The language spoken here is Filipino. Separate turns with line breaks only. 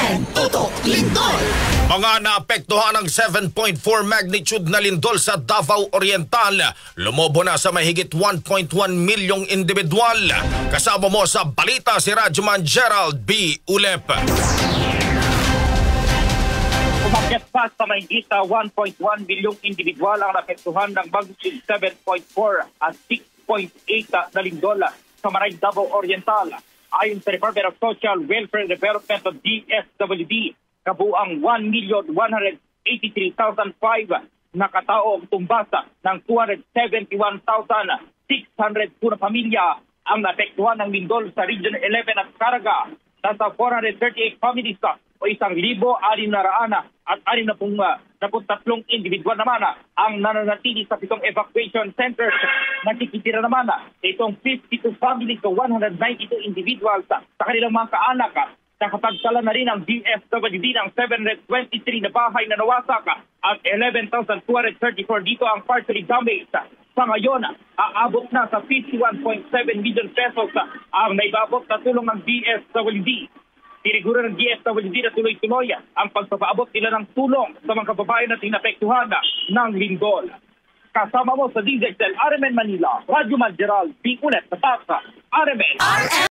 RMN Tutok Lindol.
Mga naapektuhan ng 7.4 magnitude na lindol sa Davao Oriental. Lumobo na sa mahigit 1.1 milyong individual. Kasama mo sa balita si Radyoman Gerald B. Ulep.
Umakyat pa sa mahigit 1.1 milyong individual ang naapektuhan ng magnitude 7.4 at 6.8 na lindol sa Maray, Davao Oriental. Ayon sa Department of Social Welfare Development o DSWD, kabuang 1,183,005 na katao ang tumbasa ng 271,600 na pamilya ang naapektuhan ng lindol sa Region 11 at Caraga. Nasa 438 families o 1,600 at 63 individual naman ang nananatili sa 7 evacuation centers. Nakikitira naman itong 52 families o 192 individuals sa kanilang mga kaanak. Nakapagtala na rin ang DSWD ng 723 na bahay na nawasak at 11,234 dito ang partially damaged. Sa ngayon, aabot na sa 51.7 million pesos ang naibabot na tulong ng DSWD. Tiniguro ng DSWD na tuloy-tuloy ang pagpapaabot nila ng tulong sa mga kababayan na tinapektuhan ng lindol. Kasama mo sa DZXL RMN Manila, Radyoman Gerald B. Ulep sa RMN.